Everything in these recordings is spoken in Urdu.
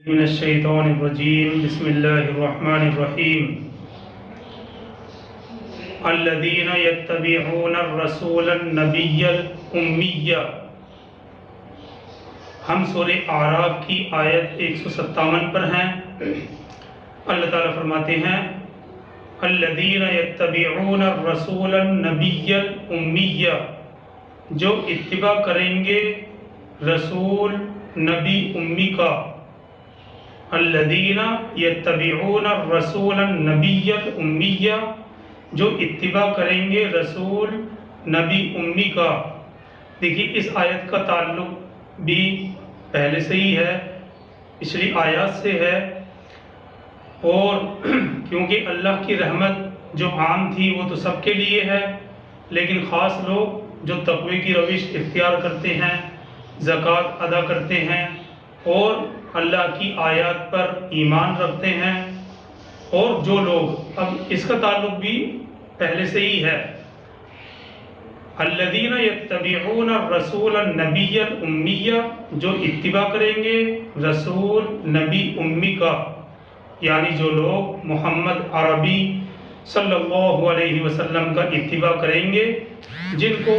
من الشیطان الرجیم بسم اللہ الرحمن الرحیم الذین یتبعون الرسول النبی الامی۔ ہم سورہ اعراف کی آیت 157 پر ہیں۔ اللہ تعالیٰ فرماتے ہیں الذین یتبعون الرسول النبی الامی، جو اتباع کریں گے رسول نبی امی کا۔ الذین یتبعون الرسول النبی الامی، جو اتباع کریں گے رسول نبی امی کا۔ دیکھیے اس آیت کا تعلق بھی پہلے سے ہی ہے، پچھلی آیات سے ہے، اور کیونکہ اللہ کی رحمت جو عام تھی وہ تو سب کے لیے ہے، لیکن خاص لوگ جو تقوی کی روش اختیار کرتے ہیں، زکوٰۃ ادا کرتے ہیں اور اللہ کی آیات پر ایمان رکھتے ہیں، اور جو لوگ، اب اس کا تعلق بھی پہلے سے ہی ہے، الذین یتبعون الرسول النبی الامی، جو اتباع کریں گے رسول نبی امی کا، یعنی جو لوگ محمد عربی صلی اللہ علیہ وسلم کا اتباع کریں گے، جن کو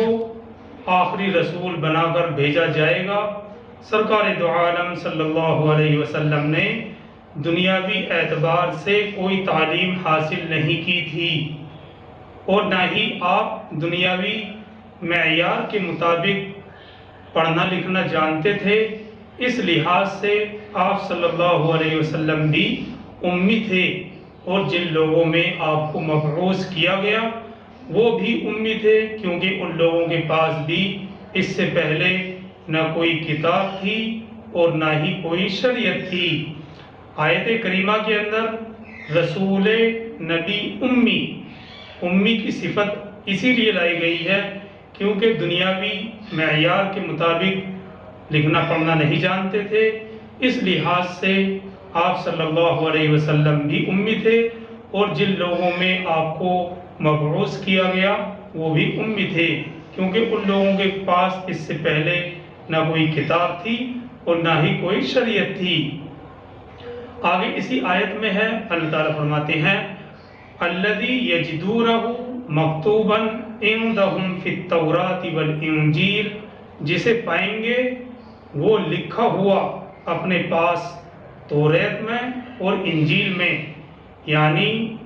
آخری رسول بنا کر بھیجا جائے گا۔ سرکار دو عالم صلی اللہ علیہ وسلم نے دنیاوی اعتبار سے کوئی تعلیم حاصل نہیں کی تھی، اور نہ ہی آپ دنیاوی معیار کے مطابق پڑھنا لکھنا جانتے تھے۔ اس لحاظ سے آپ صلی اللہ علیہ وسلم بھی امی تھے، اور جن لوگوں میں آپ کو مبعوث کیا گیا وہ بھی امی تھے، کیونکہ ان لوگوں کے پاس بھی اس سے پہلے نہ کوئی کتاب تھی اور نہ ہی کوئی شریعت تھی۔ آیت کریمہ کے اندر رسول نبی امی کی صفت اسی لیے لائی گئی ہے کیونکہ دنیاوی معیار کے مطابق لکھنا پڑھنا نہیں جانتے تھے۔ اس لحاظ سے آپ صلی اللہ علیہ وسلم بھی امی تھے، اور جن لوگوں میں آپ کو مبعوث کیا گیا وہ بھی امی تھے، کیونکہ ان لوگوں کے پاس اس سے پہلے نہ کوئی کتاب تھی اور نہ ہی کوئی شریعت تھی۔ آگے اسی آیت میں ہے، اللہ تعالیٰ فرماتے ہیں الذی یجدونہ مکتوبا عندہم فی التوراۃ والانجیل، جسے پائیں گے وہ لکھا ہوا اپنے پاس توریت میں اور انجیل میں، یعنی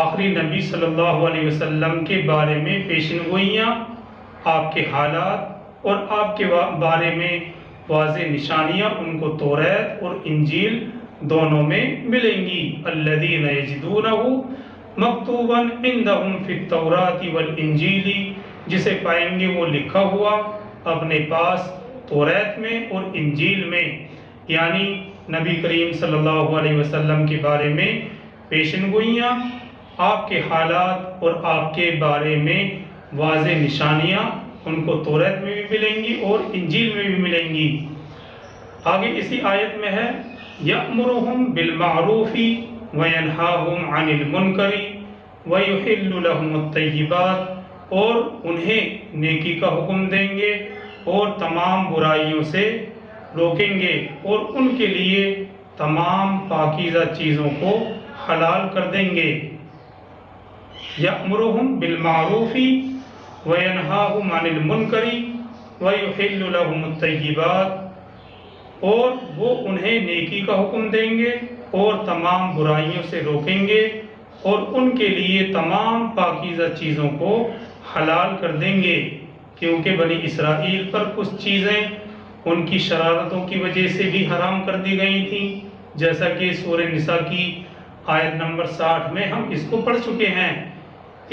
آخری نبی صلی اللہ علیہ وسلم کے بارے میں پیشن گوئیاں، آپ کے حالات اور آپ کے بارے میں واضح نشانیاں ان کو توریت اور انجیل دونوں میں ملیں گی۔ الذین یجدونہ مکتوبا عندہم فی التوراۃ والانجیل، جسے پائیں گے وہ لکھا ہوا اپنے پاس توریت میں اور انجیل میں، یعنی نبی کریم صلی اللہ علیہ وسلم کے بارے میں پیشن گوئیاں، آپ کے حالات اور آپ کے بارے میں واضح نشانیاں ان کو توریت میں بھی ملیں گی اور انجیل میں بھی ملیں گی۔ آگے اسی آیت میں ہے یأمرہم بالمعروف وینہاہم عن المنکر ویحل لہم الطیبات، اور انہیں نیکی کا حکم دیں گے اور تمام برائیوں سے روکیں گے، اور ان کے لیے تمام پاکیزہ چیزوں کو حلال کر دیں گے۔ یأمرہم بالمعروف وینہاہم عن المنکر ویحل لہم الطیبات، اور وہ انہیں نیکی کا حکم دیں گے اور تمام برائیوں سے روکیں گے، اور ان کے لیے تمام پاکیزہ چیزوں کو حلال کر دیں گے، کیونکہ بنی اسرائیل پر کچھ چیزیں ان کی شرارتوں کی وجہ سے بھی حرام کر دی گئی تھیں، جیسا کہ سورہ نساء کی آیت نمبر 60 میں ہم اس کو پڑھ چکے ہیں۔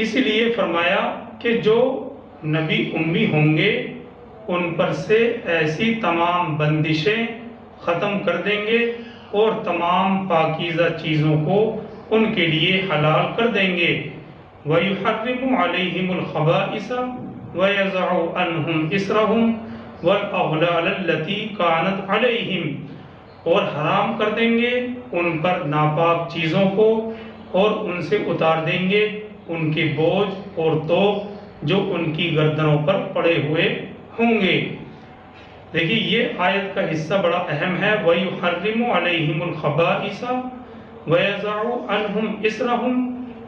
اس لیے فرمایا کہ جو نبی امی ہوں گے ان پر سے ایسی تمام بندشیں ختم کر دیں گے اور تمام پاکیزہ چیزوں کو ان کے لیے حلال کر دیں گے۔ وَيُحَرِّمُ عَلَيْهِمُ الْخَبَائِثَ وَيَضَعُ عَنْهُمْ إِصْرَهُمْ وَالْأَغْلَالَ الَّتِي كَانَتْ عَلَيْهِمْ، اور حرام کر دیں گے ان پر ناپاک چیزوں کو، اور ان سے اتار دیں گے ان کے بوجھ اور توق جو ان کی گردنوں پر پڑے ہوئے ہوں گے۔ دیکھیے یہ آیت کا حصہ بڑا اہم ہے، وَيُحَرِّمُ عَلَيْهِمُ الْخَبَائِثَ وَيَضَعُ عَنْهُمْ إِصْرَهُمْ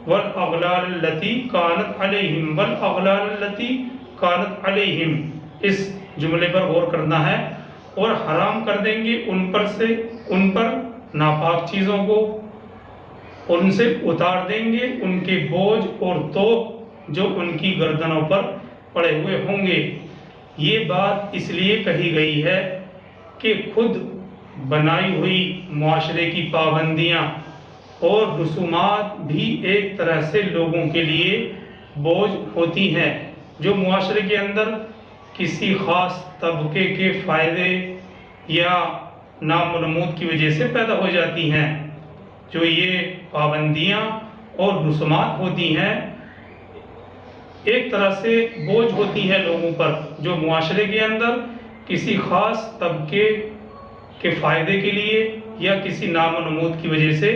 وَالْأَغْلَالَ الَّتِي كَانَتْ عَلَيْهِمْ وَالْأَغْلَالَ الَّتِي كَانَتْ عَلَيْهِمْ، اس جملے پر غور کرنا ہے، اور حرام کر دیں گے ان پر ناپاک چیزوں کو، ان سے اتار دیں گے ان کے بوجھ اور طوق جو ان کی گردنوں پر پڑے ہوئے ہوں گے۔ یہ بات اس لیے کہی گئی ہے کہ خود بنائی ہوئی معاشرے کی پابندیاں اور رسومات بھی ایک طرح سے لوگوں کے لیے بوجھ ہوتی ہیں، جو معاشرے کے اندر کسی خاص طبقے کے فائدے یا نام و نمود کی وجہ سے پیدا ہو جاتی ہیں۔ جو یہ پابندیاں اور رسومات ہوتی ہیں ایک طرح سے بوجھ ہوتی ہیں لوگوں پر، جو معاشرے کے اندر کسی خاص طبقے کے فائدے کے لیے یا کسی نام و نمود کی وجہ سے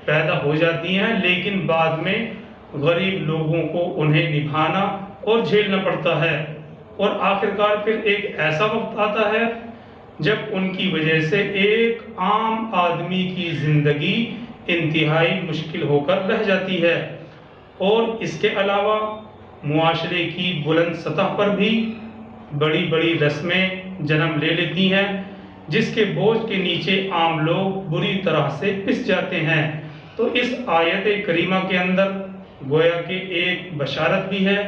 پیدا ہو جاتی ہیں، لیکن بعد میں غریب لوگوں کو انہیں نبھانا اور جھیلنا پڑتا ہے، اور آخرکار پھر ایک ایسا وقت آتا ہے جب ان کی وجہ سے ایک عام آدمی کی زندگی انتہائی مشکل ہو کر رہ جاتی ہے۔ اور اس کے علاوہ معاشرے کی بلند سطح پر بھی بڑی بڑی رسمیں جنم لے لیتی ہیں، جس کے بوجھ کے نیچے عام لوگ بری طرح سے پس جاتے ہیں۔ تو اس آیت کریمہ کے اندر گویا کہ ایک بشارت بھی ہے،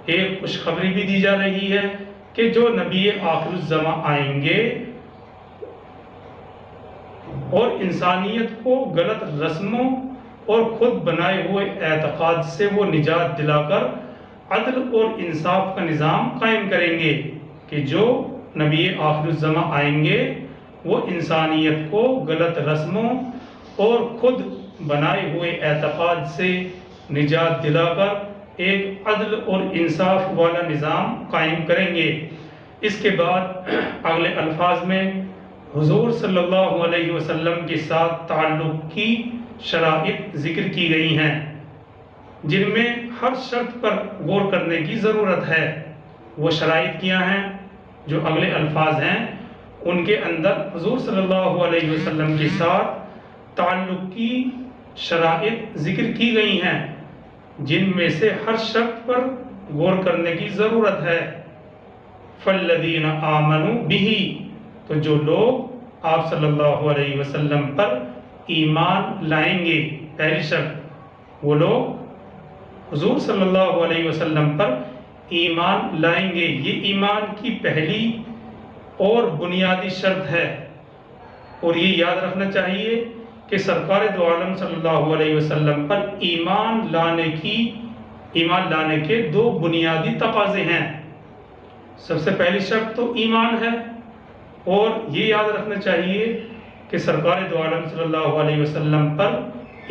ایک خوشخبری بھی دی جا رہی ہے کہ جو نبی آخر الزماں آئیں گے اور انسانیت کو غلط رسموں اور خود بنائے ہوئے اعتقاد سے وہ نجات دلا کر عدل اور انصاف کا نظام قائم کریں گے، کہ جو نبی آخر الزماں آئیں گے وہ انسانیت کو غلط رسموں اور خود بنائے ہوئے اعتقاد سے نجات دلا کر ایک عدل اور انصاف والا نظام قائم کریں گے۔ اس کے بعد اگلے الفاظ میں حضور صلی اللہ علیہ وسلم کے ساتھ تعلق کی شرائط ذکر کی گئی ہیں، جن میں ہر شرط پر غور کرنے کی ضرورت ہے۔ وہ شرائط کیا ہیں؟ جو اگلے الفاظ ہیں ان کے اندر حضور صلی اللہ علیہ وسلم کے ساتھ تعلق کی شرائط ذکر کی گئی ہیں، جن میں سے ہر شرط پر غور کرنے کی ضرورت ہے۔ فَالَّذِينَ آمَنُوا بِهِ، تو جو لوگ آپ صلی اللہ علیہ وسلم پر ایمان لائیں گے، پہلی شرط وہ لوگ حضور صلی اللہ علیہ وسلم پر ایمان لائیں گے، یہ ایمان کی پہلی اور بنیادی شرط ہے۔ اور یہ یاد رکھنا چاہیے کہ سرکار دو عالم صلی اللہ علیہ وسلم پر ایمان لانے کے دو بنیادی تقاضے ہیں۔ سب سے پہلی شرط تو ایمان ہے، اور یہ یاد رکھنا چاہیے کہ سرکار دو عالم صلی اللہ علیہ وسلم پر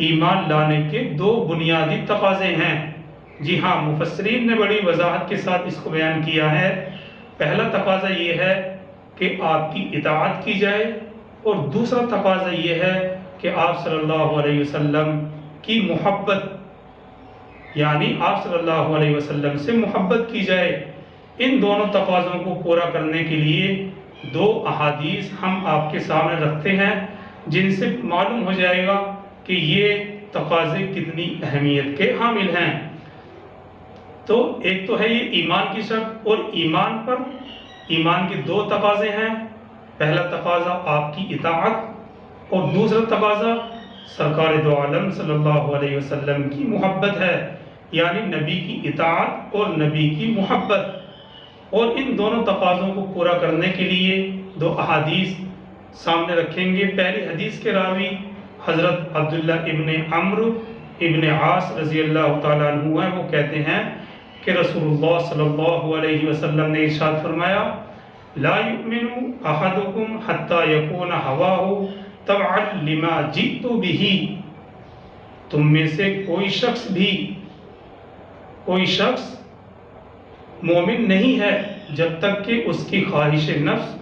ایمان لانے کے دو بنیادی تقاضے ہیں۔ جی ہاں، مفسرین نے بڑی وضاحت کے ساتھ اس کو بیان کیا ہے۔ پہلا تقاضا یہ ہے کہ آپ کی اطاعت کی جائے، اور دوسرا تقاضا یہ ہے کہ آپ صلی اللہ علیہ وسلم کی محبت، یعنی آپ صلی اللہ علیہ وسلم سے محبت کی جائے۔ ان دونوں تقاضوں کو پورا کرنے کے لیے دو احادیث ہم آپ کے سامنے رکھتے ہیں، جن سے معلوم ہو جائے گا کہ یہ تقاضے کتنی اہمیت کے حامل ہیں۔ تو ایک تو ہے یہ ایمان کی شرط، اور ایمان کے دو تقاضے ہیں۔ پہلا تقاضا آپ کی اطاعت، اور دوسرا تقاضا سرکار دو عالم صلی اللہ علیہ وسلم کی محبت ہے، یعنی نبی کی اطاعت اور نبی کی محبت۔ اور ان دونوں تقاضوں کو پورا کرنے کے لیے دو احادیث سامنے رکھیں گے۔ پہلی حدیث کے راوی حضرت عبداللہ ابن عمرو ابن عاص رضی اللہ تعالیٰ عنہ ہیں۔ وہ کہتے ہیں کہ رسول اللہ صلی اللہ علیہ وسلم نے ارشاد فرمایا، لا یؤمن احدکم حتی یکون ہواہ تبعا لما جئت بہ، تم میں سے کوئی شخص مومن نہیں ہے جب تک کہ اس کی خواہش نفس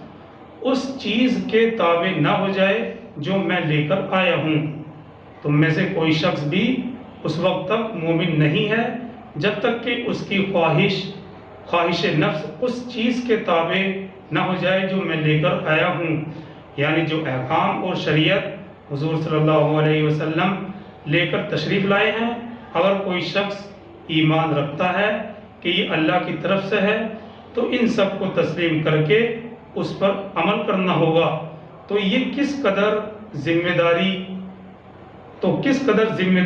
اس چیز کے تابع نہ ہو جائے جو میں لے کر آیا ہوں۔ تم میں سے کوئی شخص بھی اس وقت تک مومن نہیں ہے جب تک کہ اس کی خواہش نفس اس چیز کے تابع نہ ہو جائے جو میں لے کر آیا ہوں، یعنی جو احکام اور شریعت حضور صلی اللہ علیہ وسلم لے کر تشریف لائے ہیں، اگر کوئی شخص ایمان رکھتا ہے کہ یہ اللہ کی طرف سے ہے تو ان سب کو تسلیم کر کے اس پر عمل کرنا ہوگا۔ تو یہ کس قدر ذمہ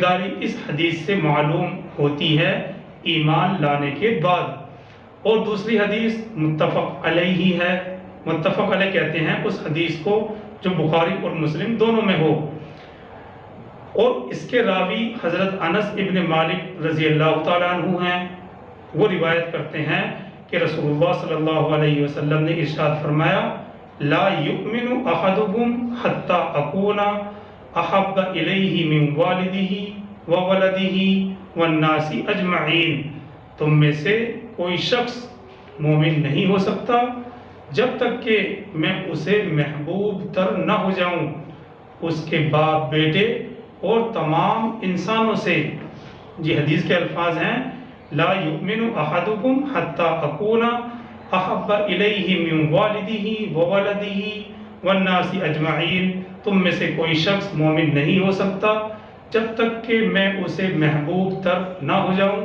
داری اس حدیث سے معلوم ہوتی ہے ایمان لانے کے بعد۔ اور دوسری حدیث متفق علیہ ہے، متفق علیہ کہتے ہیں اس حدیث کو جو بخاری اور مسلم دونوں میں ہو، اور اس کے راوی حضرت انس ابن مالک رضی اللہ تعالیٰ عنہ ہیں۔ وہ روایت کرتے ہیں کہ رسول اللہ صلی اللہ علیہ وسلم نے ارشاد فرمایا، لا یؤمن احدکم حتی اکون احب الیہ من والدہ وولدہ والناس اجمعین، تم میں سے کوئی شخص مومن نہیں ہو سکتا جب تک کہ میں اسے محبوب تر نہ ہو جاؤں اس کے باپ بیٹے اور تمام انسانوں سے۔ جی حدیث کے الفاظ ہیں، لا یؤمن احدکم حتی اکون احب الیہ من والدہ وولدہ والناس اجمعین، تم میں سے کوئی شخص مومن نہیں ہو سکتا جب تک کہ میں اسے محبوب تر نہ ہو جاؤں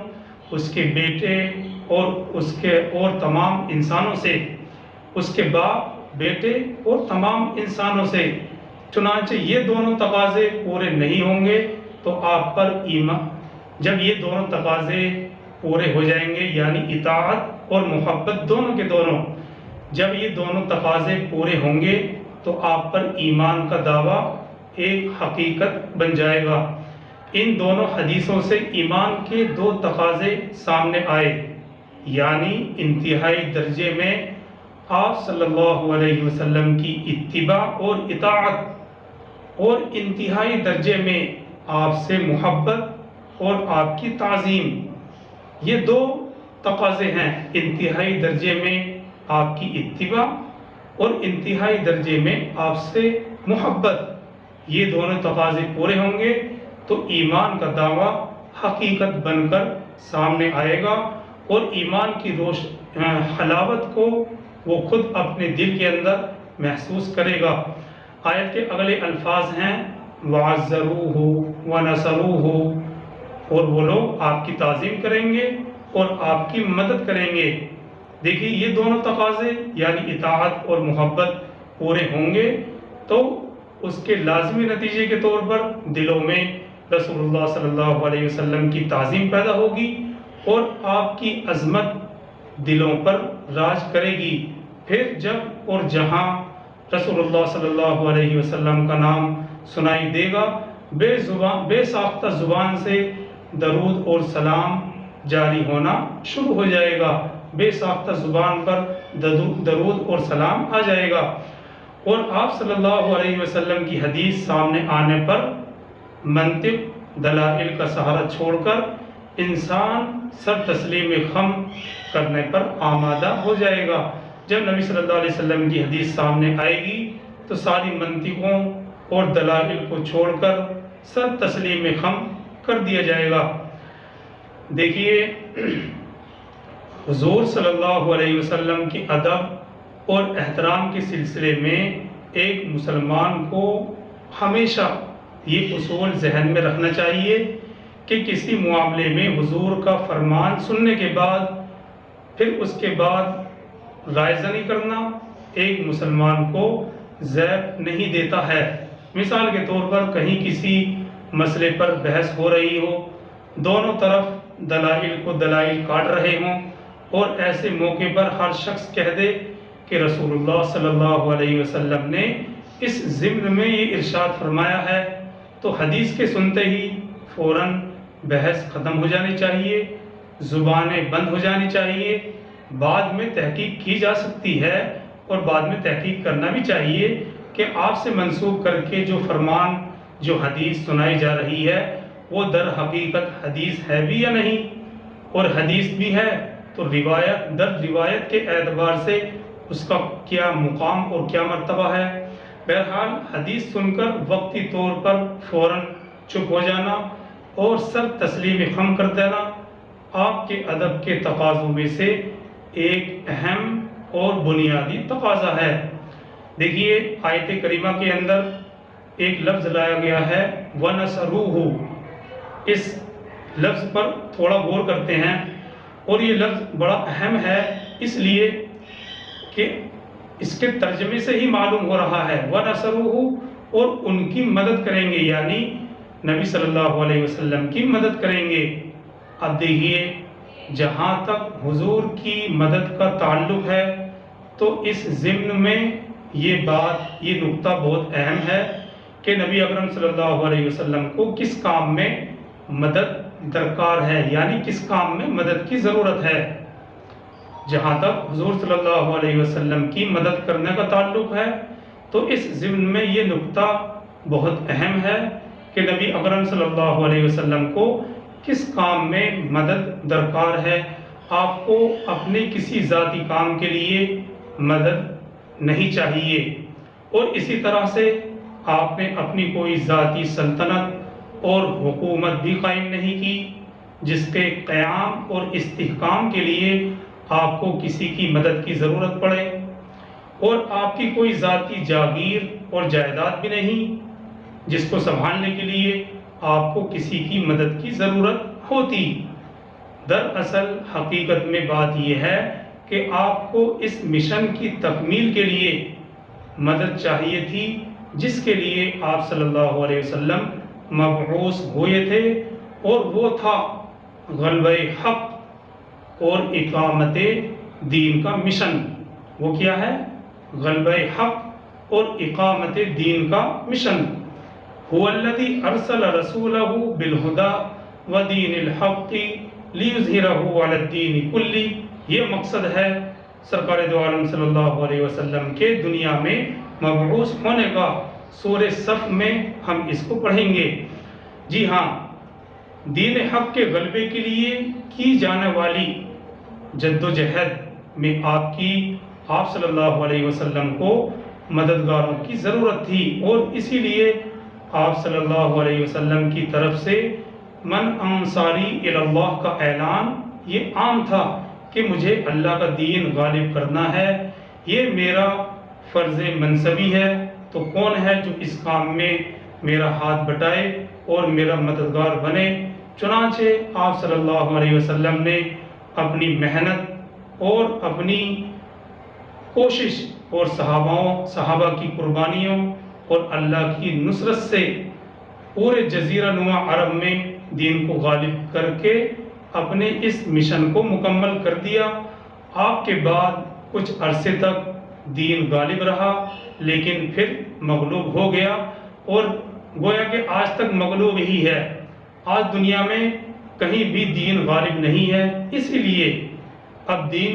اس کے بیٹے اور تمام انسانوں سے، اس کے باپ بیٹے اور تمام انسانوں سے۔ چنانچہ یہ دونوں تقاضے پورے نہیں ہوں گے تو آپ پر ایمان، جب یہ دونوں تقاضے پورے ہو جائیں گے یعنی اطاعت اور محبت دونوں کے دونوں، جب یہ دونوں تقاضے پورے ہوں گے تو آپ پر ایمان کا دعویٰ ایک حقیقت بن جائے گا۔ ان دونوں حدیثوں سے ایمان کے دو تقاضے سامنے آئے، یعنی انتہائی درجے میں آپ صلی اللہ علیہ وسلم کی اتباع اور اطاعت، اور انتہائی درجے میں آپ سے محبت اور آپ کی تعظیم۔ یہ دو تقاضے ہیں، انتہائی درجے میں آپ کی اتباع اور انتہائی درجے میں آپ سے محبت۔ یہ دونوں تقاضے پورے ہوں گے تو ایمان کا دعویٰ حقیقت بن کر سامنے آئے گا، اور ایمان کی حلاوت کو وہ خود اپنے دل کے اندر محسوس کرے گا۔ آیت کے اگلے الفاظ ہیں وَعَزَّرُوهُ وَنَصَرُوهُ، اور وہ لوگ آپ کی تعظیم کریں گے اور آپ کی مدد کریں گے۔ دیکھیے یہ دونوں تقاضے یعنی اطاعت اور محبت پورے ہوں گے تو اس کے لازمی نتیجے کے طور پر دلوں میں رسول اللہ صلی اللہ علیہ وسلم کی تعظیم پیدا ہوگی اور آپ کی عظمت دلوں پر راج کرے گی۔ پھر جب اور جہاں رسول اللہ صلی اللہ علیہ وسلم کا نام سنائی دے گا، بے ساختہ زبان سے درود اور سلام جاری ہونا شروع ہو جائے گا، بے ساختہ زبان پر درود اور سلام آ جائے گا، اور آپ صلی اللہ علیہ وسلم کی حدیث سامنے آنے پر منطق دلائل کا سہارا چھوڑ کر انسان سر تسلیم خم کرنے پر آمادہ ہو جائے گا۔ جب نبی صلی اللہ علیہ وسلم کی حدیث سامنے آئے گی تو ساری منطقوں اور دلائل کو چھوڑ کر سر تسلیم خم کر دیا جائے گا۔ دیکھیے حضور صلی اللہ علیہ وسلم کی ادب اور احترام کے سلسلے میں ایک مسلمان کو ہمیشہ یہ اصول ذہن میں رکھنا چاہیے کہ کسی معاملے میں حضور کا فرمان سننے کے بعد پھر اس کے بعد رائے زنی کرنا ایک مسلمان کو زیب نہیں دیتا ہے۔ مثال کے طور پر کہیں کسی مسئلے پر بحث ہو رہی ہو، دونوں طرف دلائل کو دلائل کاٹ رہے ہوں، اور ایسے موقع پر ہر شخص کہہ دے کہ رسول اللہ صلی اللہ علیہ وسلم نے اس ضمن میں یہ ارشاد فرمایا ہے، تو حدیث کے سنتے ہی فوراً بحث ختم ہو جانی چاہیے، زبانیں بند ہو جانی چاہیے۔ بعد میں تحقیق کی جا سکتی ہے اور بعد میں تحقیق کرنا بھی چاہیے کہ آپ سے منسوب کر کے جو فرمان جو حدیث سنائی جا رہی ہے وہ در حقیقت حدیث ہے بھی یا نہیں، اور حدیث بھی ہے تو روایت کے اعتبار سے اس کا کیا مقام اور کیا مرتبہ ہے۔ بہرحال حدیث سن کر وقتی طور پر فوراً چپ ہو جانا اور سر تسلیم خم کر دینا آپ کے ادب کے تقاضوں میں سے ایک اہم اور بنیادی تقاضا ہے۔ دیکھیے آیت کریمہ کے اندر ایک لفظ لایا گیا ہے وَنَصَرُوهُ، اس لفظ پر تھوڑا غور کرتے ہیں، اور یہ لفظ بڑا اہم ہے اس لیے کہ اس کے ترجمے سے ہی معلوم ہو رہا ہے وَنَصَرُوهُ، اور ان کی مدد کریں گے، یعنی نبی صلی اللہ علیہ وسلم کی مدد کریں گے۔ اب دیکھیے جہاں تک حضور کی مدد کا تعلق ہے تو اس ضمن میں یہ بات، یہ نقطہ بہت اہم ہے کہ نبی اکرم صلی اللہ علیہ وسلم کو کس کام میں مدد درکار ہے، یعنی کس کام میں مدد کی ضرورت ہے۔ جہاں تک حضور صلی اللہ علیہ وسلم کی مدد کرنے کا تعلق ہے تو اس ضمن میں یہ نقطہ بہت اہم ہے کہ نبی اکرم صلی اللہ علیہ وسلم کو کس کام میں مدد درکار ہے۔ آپ کو اپنے کسی ذاتی کام کے لیے مدد نہیں چاہیے، اور اسی طرح سے آپ نے اپنی کوئی ذاتی سلطنت اور حکومت بھی قائم نہیں کی جس کے قیام اور استحکام کے لیے آپ کو کسی کی مدد کی ضرورت پڑے، اور آپ کی کوئی ذاتی جاگیر اور جائیداد بھی نہیں جس کو سنبھالنے کے لیے آپ کو کسی کی مدد کی ضرورت ہوتی۔ دراصل حقیقت میں بات یہ ہے کہ آپ کو اس مشن کی تکمیل کے لیے مدد چاہیے تھی جس کے لیے آپ صلی اللہ علیہ وسلم مبعوث ہوئے تھے، اور وہ تھا غلبہ حق اور اقامت دین کا مشن۔ وہ کیا ہے؟ غلبہ حق اور اقامت دین کا مشن۔ هو الذي ارسل رسوله بالهدى ودين الحق ليظهره على الدين كله، یہ مقصد ہے سرکار دو عالم صلی اللہ علیہ وسلم کے دنیا میں مبعوث ہونے کا۔ سورہ صف میں ہم اس کو پڑھیں گے۔ جی ہاں، دین حق کے غلبے کے لیے کی جانے والی جدوجہد میں آپ صلی اللہ علیہ وسلم کو مددگاروں کی ضرورت تھی، اور اسی لیے آپ صلی اللہ علیہ وسلم کی طرف سے من انصاری الی اللہ کا اعلان یہ عام تھا کہ مجھے اللہ کا دین غالب کرنا ہے، یہ میرا فرض منصبی ہے، تو کون ہے جو اس کام میں میرا ہاتھ بٹائے اور میرا مددگار بنے۔ چنانچہ آپ صلی اللہ علیہ وسلم نے اپنی محنت اور اپنی کوشش اور صحابہ کی قربانیوں اور اللہ کی نصرت سے پورے جزیرہ نما عرب میں دین کو غالب کر کے اپنے اس مشن کو مکمل کر دیا۔ آپ کے بعد کچھ عرصے تک دین غالب رہا، لیکن پھر مغلوب ہو گیا، اور گویا کہ آج تک مغلوب ہی ہے۔ آج دنیا میں کہیں بھی دین غالب نہیں ہے، اسی لیے اب دین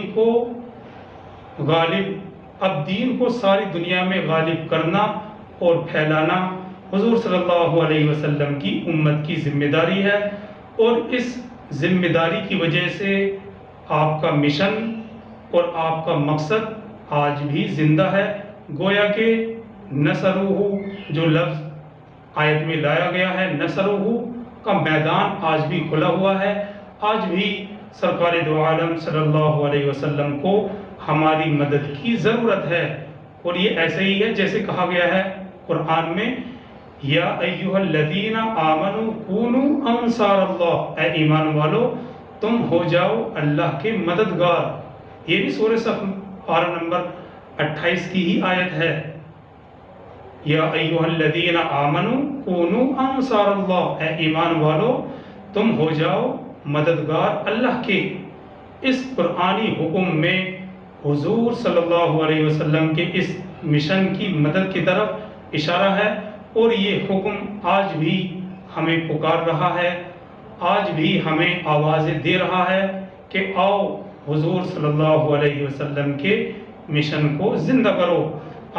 کو ساری دنیا میں غالب کرنا اور پھیلانا حضور صلی اللہ علیہ وسلم کی امت کی ذمہ داری ہے، اور اس ذمہ داری کی وجہ سے آپ کا مشن اور آپ کا مقصد آج بھی زندہ ہے۔ گویا کہ نصروہ جو لفظ آیت میں لایا گیا ہے، نصروہ کا میدان آج بھی کھلا ہوا ہے۔ آج بھی سرکار دو عالم صلی اللہ علیہ وسلم کو ہماری مدد کی ضرورت ہے، اور یہ ایسے ہی ہے جیسے کہا گیا ہے قرآن میں، یا ایھا الذین آمنوا کونوا انصار اللہ، اے ایمان والو تم ہو جاؤ اللہ کے مددگار۔ یہ بھی سورہ صف پارہ نمبر 28 کی ہی آیت ہے، یا ایھا الذین آمنوا کونوا انصار اللہ، اے ایمان والو تم ہو جاؤ مددگار اللہ کے۔ اس قرآنی حکم میں حضور صلی اللہ علیہ وسلم کے اس مشن کی مدد کی طرف اشارہ ہے، اور یہ حکم آج بھی ہمیں پکار رہا ہے، آج بھی ہمیں آوازیں دے رہا ہے کہ آؤ حضور صلی اللہ علیہ وسلم کے مشن کو زندہ کرو۔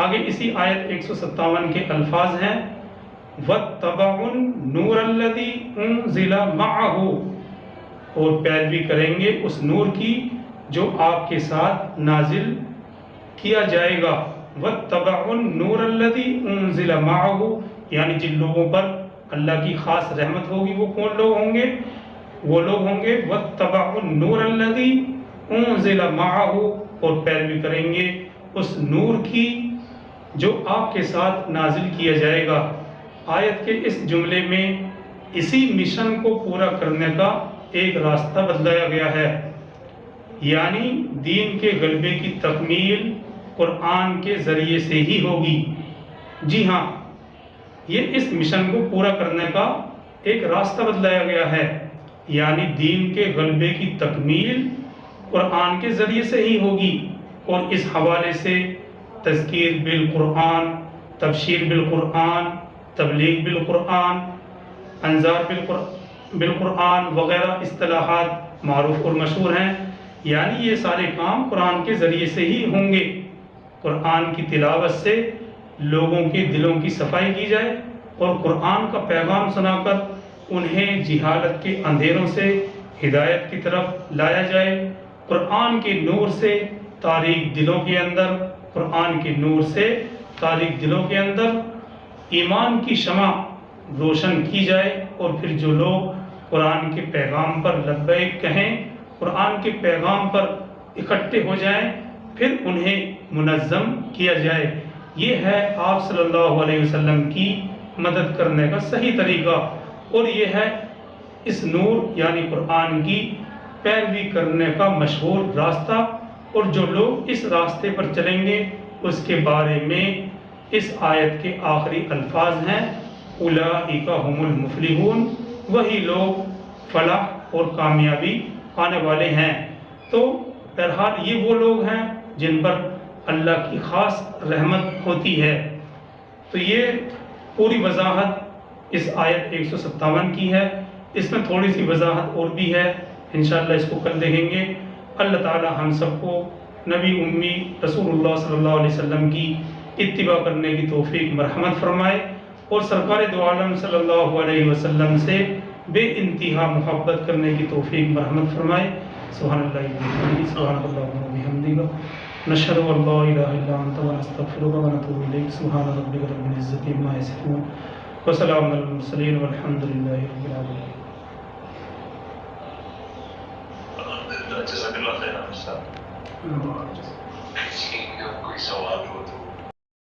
آگے اسی آیت 157 کے الفاظ ہیں وَاتَّبَعُوا النُّورَ الَّذِي أُنزِلَ مَعَهُ، اور پیروی کریں گے اس نور کی جو آپ کے ساتھ نازل کیا جائے گا۔ وَاتَّبَعُوا النُّورَ الَّذِي أُنزِلَ مَعَهُ، یعنی جن لوگوں پر اللہ کی خاص رحمت ہوگی وہ کون لوگ ہوں گے؟ وہ لوگ ہوں گے وَاتَّبَعُوا النُّورَ الَّذِي أُنزِلَ مَعَهُ، اور پیروی کریں گے اس نور کی جو آپ کے ساتھ نازل کیا جائے گا۔ آیت کے اس جملے میں اسی مشن کو پورا کرنے کا ایک راستہ بتلایا گیا ہے، یعنی دین کے غلبے کی تکمیل قرآن کے ذریعے سے ہی ہوگی۔ جی ہاں، یہ اس مشن کو پورا کرنے کا ایک راستہ بتلایا گیا ہے، یعنی دین کے غلبے کی تکمیل قرآن کے ذریعے سے ہی ہوگی۔ اور اس حوالے سے تذکیر بالقرآن، تبشیر بالقرآن، تبلیغ بالقرآن، انذار بالقرآن وغیرہ اصطلاحات معروف اور مشہور ہیں، یعنی یہ سارے کام قرآن کے ذریعے سے ہی ہوں گے۔ قرآن کی تلاوت سے لوگوں کے دلوں کی صفائی کی جائے اور قرآن کا پیغام سنا کر انہیں جہالت کے اندھیروں سے ہدایت کی طرف لایا جائے۔ قرآن کے نور سے تاریک دلوں کے اندر قرآن کے نور سے تاریک دلوں کے اندر ایمان کی شمع روشن کی جائے، اور پھر جو لوگ قرآن کے پیغام پر لبیک کہیں، قرآن کے پیغام پر اکٹھے ہو جائیں، پھر انہیں منظم کیا جائے۔ یہ ہے آپ صلی اللہ علیہ وسلم کی مدد کرنے کا صحیح طریقہ، اور یہ ہے اس نور یعنی قرآن کی پیروی کرنے کا مشہور راستہ۔ اور جو لوگ اس راستے پر چلیں گے اس کے بارے میں اس آیت کے آخری الفاظ ہیں اولئک هم المفلحون، وہی لوگ فلاح اور کامیابی پانے والے ہیں۔ تو بہرحال یہ وہ لوگ ہیں جن پر اللہ کی خاص رحمت ہوتی ہے۔ تو یہ پوری وضاحت اس آیت 157 کی ہے۔ اس میں تھوڑی سی وضاحت اور بھی ہے، انشاءاللہ اس کو کل دیکھیں گے۔ اللہ تعالی ہم سب کو نبی امی رسول اللہ صلی اللہ علیہ وسلم کی اتباع کرنے کی توفیق مرحمت فرمائے، اور سرکار دو عالم صلی اللہ علیہ وسلم سے بے انتہا محبت کرنے کی توفیق مرحمت فرمائے۔ سبحان اللہ وبحمدہ، سبحان اللہ وبحمدہ، نشہد ان لا الہ الا انت ونستغفرک ونتوب الیک، سبحان ربک رب العزۃ عما یصفون وسلام علی المرسلین والحمد للہ رب العالمین۔ جزاک اللہ خیر۔ کوئی سوال ہو تو